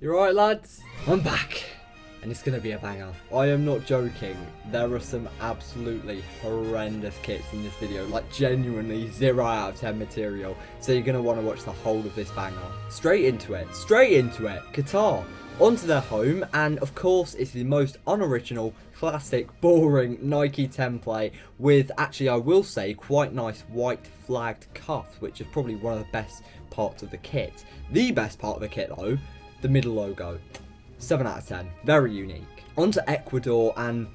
You alright, lads? I'm back, and it's going to be a banger. I am not joking. There are some absolutely horrendous kits in this video, like genuinely 0 out of 10 material, so you're going to want to watch the whole of this banger. Straight into it, Qatar. Onto their home, and of course it's the most unoriginal, classic, boring Nike template with, actually I will say, quite nice white flagged cuffs, which is probably one of the best parts of the kit. The best part of the kit though, the middle logo. 7 out of 10. Very unique. Onto Ecuador, and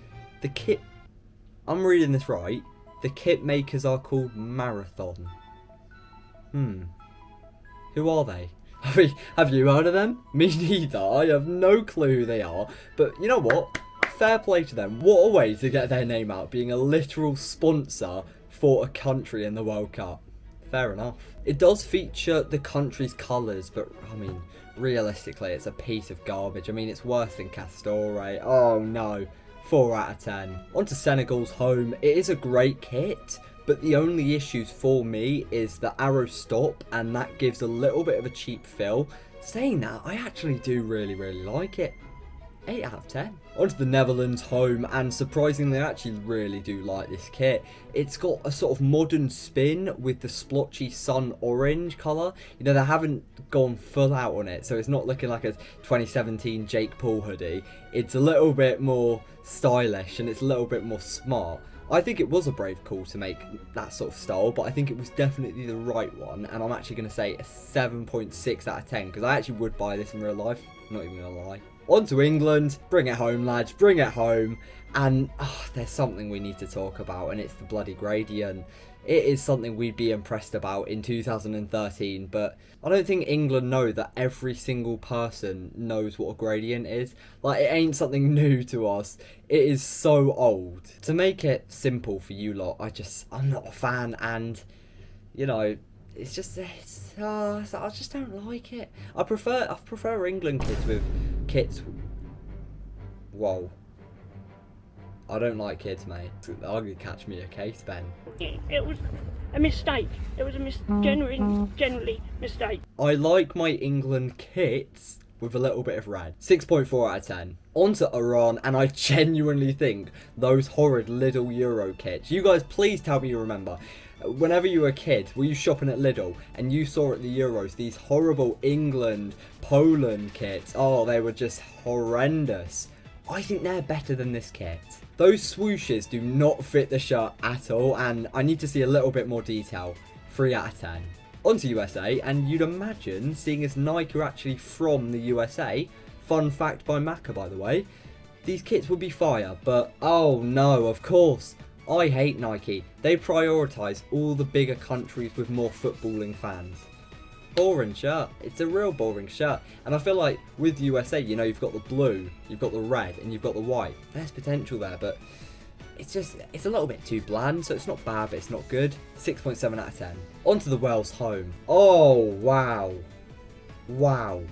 the kit, I'm reading this right, the kit makers are called Marathon. Who are they? Have you heard of them? Me neither. I have no clue who they are. But you know what? Fair play to them. What a way to get their name out, being a literal sponsor for a country in the World Cup. Fair enough. It does feature the country's colours, but I mean, realistically, it's a piece of garbage. I mean, it's worse than Castore. Oh no. 4 out of 10. Onto Senegal's home. It is a great kit, but the only issues for me is the arrow stop, and that gives a little bit of a cheap feel. Saying that, I actually do really like it. 8 out of 10. Onto the Netherlands home, and surprisingly I actually really do like this kit. It's got a sort of modern spin with the splotchy sun orange colour. You know, they haven't gone full out on it, so it's not looking like a 2017 Jake Paul hoodie. It's a little bit more stylish and it's a little bit more smart. I think it was a brave call to make that sort of style, but I think it was definitely the right one, and I'm actually going to say a 7.6 out of 10, because I actually would buy this in real life, I'm not even going to lie. On to England. Bring it home, lads, bring it home. And there's something we need to talk about, and it's the bloody gradient. It is something we'd be impressed about in 2013, but I don't think England know that every single person knows what a gradient is. Like, it ain't something new to us. It is so old. To make it simple for you lot, I'm not a fan, and, you know, I just don't like it. I prefer England kits. Whoa. I don't like kids, mate. I'll catch me a case, Ben. It was a mistake. It was a generally mistake. I like my England kits with a little bit of red. 6.4 out of 10. On to Iran, and I genuinely think those horrid Lidl Euro kits. You guys, please tell me you remember. Whenever you were a kid, were you shopping at Lidl and you saw at the Euros these horrible England, Poland kits? Oh, they were just horrendous. I think they're better than this kit. Those swooshes do not fit the shirt at all, and I need to see a little bit more detail. 3 out of 10. On to USA, and you'd imagine, seeing as Nike are actually from the USA, fun fact by Macca by the way, these kits would be fire, but oh no, of course. I hate Nike. They prioritise all the bigger countries with more footballing fans. Boring shirt. It's a real boring shirt. And I feel like with USA, you know, you've got the blue, you've got the red, and you've got the white. There's potential there, but it's a little bit too bland, so it's not bad, but it's not good. 6.7 out of 10. On to the Wales home. Oh, wow. Wow.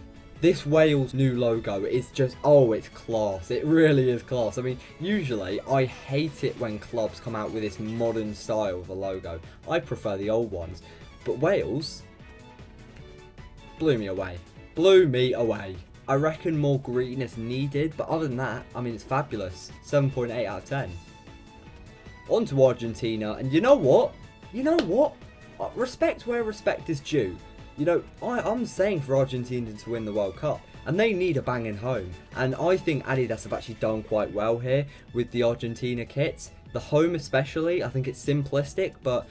This Wales new logo is just, oh, it's class. It really is class. I mean, usually I hate it when clubs come out with this modern style of a logo. I prefer the old ones. But Wales blew me away. Blew me away. I reckon more green is needed, but other than that, I mean, it's fabulous. 7.8 out of 10. On to Argentina, and you know what? Respect where respect is due. You know, I'm saying for Argentina to win the World Cup, and they need a banging home. And I think Adidas have actually done quite well here with the Argentina kits. The home especially, I think it's simplistic, but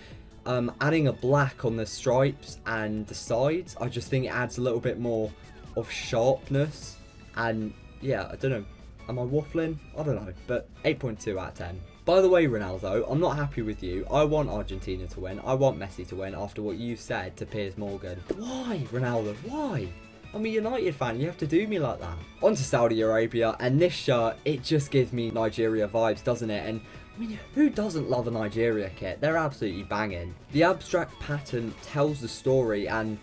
adding a black on the stripes and the sides, I just think it adds a little bit more of sharpness. And yeah, I don't know, am I waffling? I don't know, but 8.2 out of 10. By the way, Ronaldo, I'm not happy with you. I want Argentina to win. I want Messi to win after what you said to Piers Morgan. Why, Ronaldo? Why? I'm a United fan. You have to do me like that. On to Saudi Arabia, and this shirt, it just gives me Nigeria vibes, doesn't it? And I mean, who doesn't love a Nigeria kit? They're absolutely banging. The abstract pattern tells the story, and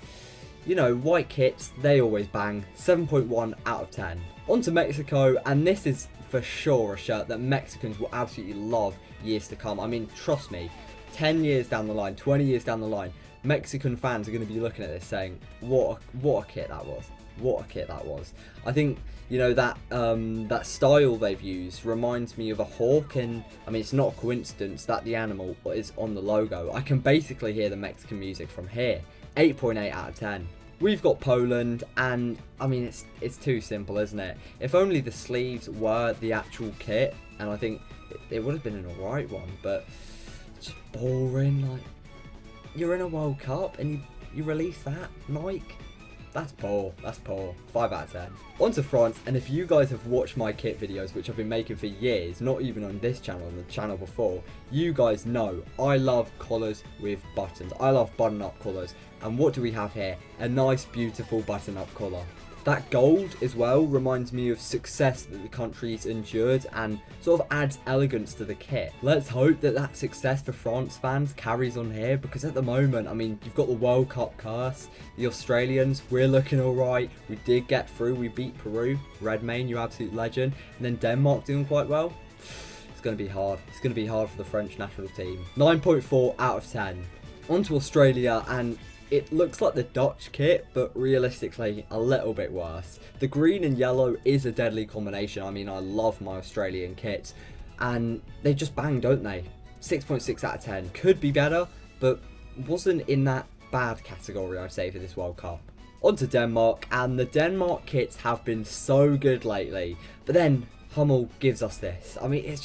you know, white kits, they always bang. 7.1 out of 10. On to Mexico, and this is for sure a shirt that Mexicans will absolutely love years to come. I mean, trust me, 10 years down the line, 20 years down the line, Mexican fans are going to be looking at this saying, what a kit that was. what a kit that was. I think, you know, that that style they've used reminds me of a hawk, and I mean, it's not a coincidence that the animal is on the logo. I can basically hear the Mexican music from here. 8.8 out of 10. We've got Poland, and I mean, it's too simple, isn't it? If only the sleeves were the actual kit, and I think it would have been an alright one, but just boring. Like, you're in a World Cup and you release that, Nike? That's poor. That's poor. 5 out of 10. On to France, and if you guys have watched my kit videos, which I've been making for years, not even on this channel, on the channel before, you guys know I love collars with buttons. I love button-up collars. And what do we have here? A nice, beautiful button-up collar. That gold as well reminds me of success that the country's endured and sort of adds elegance to the kit. Let's hope that that success for France fans carries on here, because at the moment, I mean, you've got the World Cup curse. The Australians, we're looking alright. We did get through. We beat Peru. Redmayne, you absolute legend. And then Denmark doing quite well. It's going to be hard. It's going to be hard for the French national team. 9.4 out of 10. On to Australia, and it looks like the Dutch kit, but realistically a little bit worse. The green and yellow is a deadly combination. I mean, I love my Australian kits, and they just bang, don't they? 6.6 out of 10. Could be better, but wasn't in that bad category, I'd say, for this World Cup. On to Denmark, and the Denmark kits have been so good lately, but then Hummel gives us this. I mean, it's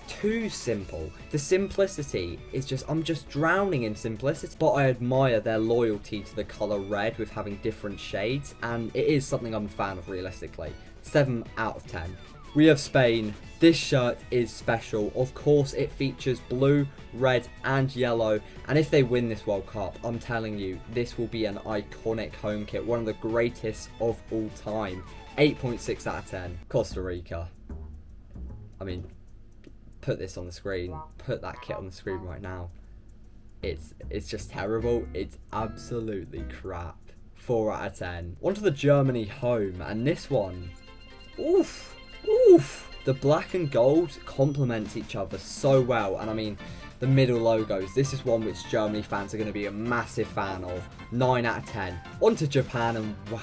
too simple. The simplicity is just, I'm just drowning in simplicity. But I admire their loyalty to the colour red with having different shades, and it is something I'm a fan of realistically. 7 out of 10. We have Spain. This shirt is special. Of course, it features blue, red and yellow, and if they win this World Cup, I'm telling you, this will be an iconic home kit, one of the greatest of all time. 8.6 out of 10. Costa Rica. I mean, put this on the screen. Put that kit on the screen right now. It's just terrible. It's absolutely crap. 4 out of 10. On to the Germany home, and this one, oof. The black and gold complement each other so well, and I mean, the middle logos, this is one which Germany fans are going to be a massive fan of. 9 out of 10. On to Japan, and wow.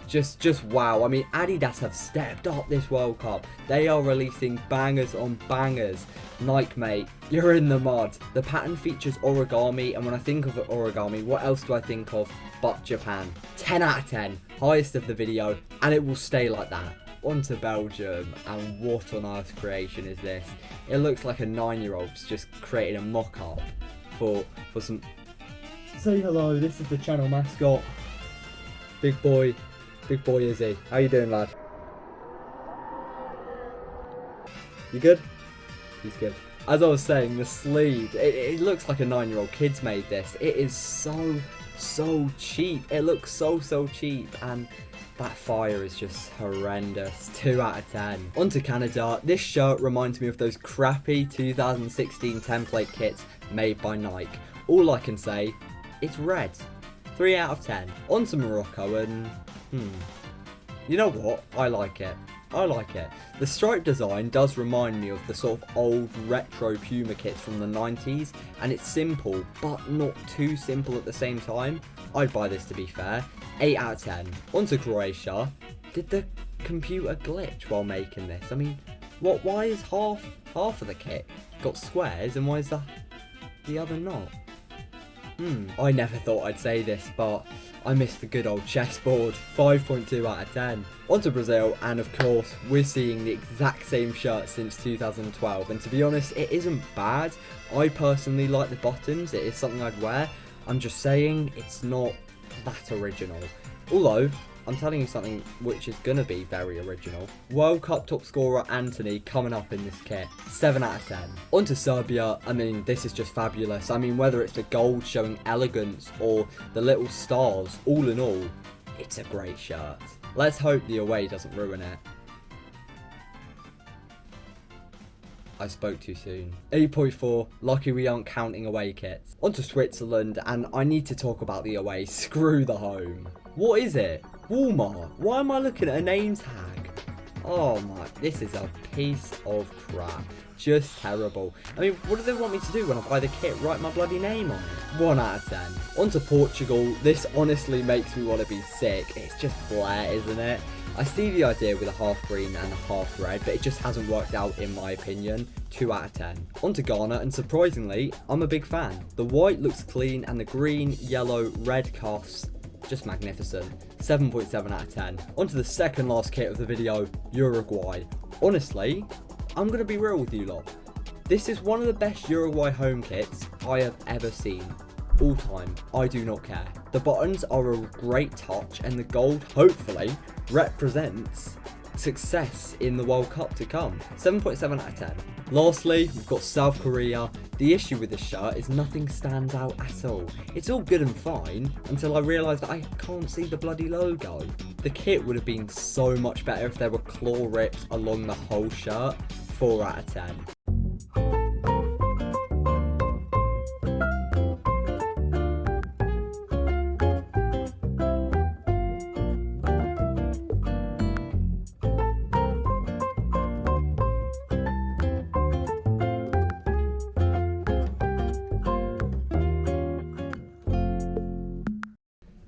Just wow. I mean, Adidas have stepped up this World Cup. They are releasing bangers on bangers. Nike, mate, you're in the mud. The pattern features origami, and when I think of origami, what else do I think of but Japan? 10 out of 10. Highest of the video, and it will stay like that. On to Belgium, and what on earth creation is this? It looks like a 9-year-old's just created a mock-up for some... Say hello, this is the channel mascot. Big boy Izzy. How you doing, lad? You good? He's good. As I was saying, the sleeve, it looks like a 9-year-old kid's made this. It is so cheap. It looks so cheap, and that fire is just horrendous. 2 out of 10. On to Canada. This shirt reminds me of those crappy 2016 template kits made by Nike. All I can say, it's red. 3 out of 10. On to Morocco, and you know what? I like it. The stripe design does remind me of the sort of old retro Puma kits from the 90s, and it's simple, but not too simple at the same time. I'd buy this, to be fair. 8 out of 10. On to Croatia. Did the computer glitch while making this? I mean, why is half of the kit got squares, and why is the other not? I never thought I'd say this, but I miss the good old chessboard. 5.2 out of 10. On to Brazil, and of course, we're seeing the exact same shirt since 2012, and to be honest, it isn't bad. I personally like the buttons. It is something I'd wear. I'm just saying, it's not that original. Although, I'm telling you something which is going to be very original. World Cup top scorer Anthony coming up in this kit. 7 out of 10. On to Serbia. I mean, this is just fabulous. I mean, whether it's the gold showing elegance or the little stars, all in all, it's a great shirt. Let's hope the away doesn't ruin it. I spoke too soon. 8.4, lucky we aren't counting away kits. On to Switzerland, and I need to talk about the away. Screw the home. What is it? Walmart. Why am I looking at a name tag? Oh my, this is a piece of crap. Just terrible. I mean, what do they want me to do when I buy the kit? Write my bloody name on it? 1 out of 10. On to Portugal. This honestly makes me want to be sick. It's just flair, isn't it? I see the idea with a half green and a half red, but it just hasn't worked out in my opinion. 2 out of 10. On to Ghana, and surprisingly, I'm a big fan. The white looks clean, and the green, yellow, red cuffs, just magnificent. 7.7 out of 10. On to the second last kit of the video, Uruguay. Honestly, I'm going to be real with you lot. This is one of the best Uruguay home kits I have ever seen. All time. I do not care. The buttons are a great touch, and the gold, hopefully, represents success in the World Cup to come. 7.7 out of 10. Lastly, we've got South Korea. The issue with this shirt is nothing stands out at all. It's all good and fine until I realised that I can't see the bloody logo. The kit would have been so much better if there were claw rips along the whole shirt. 4 out of 10.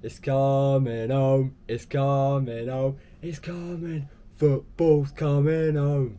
It's coming home, it's coming home, it's coming, football's coming home.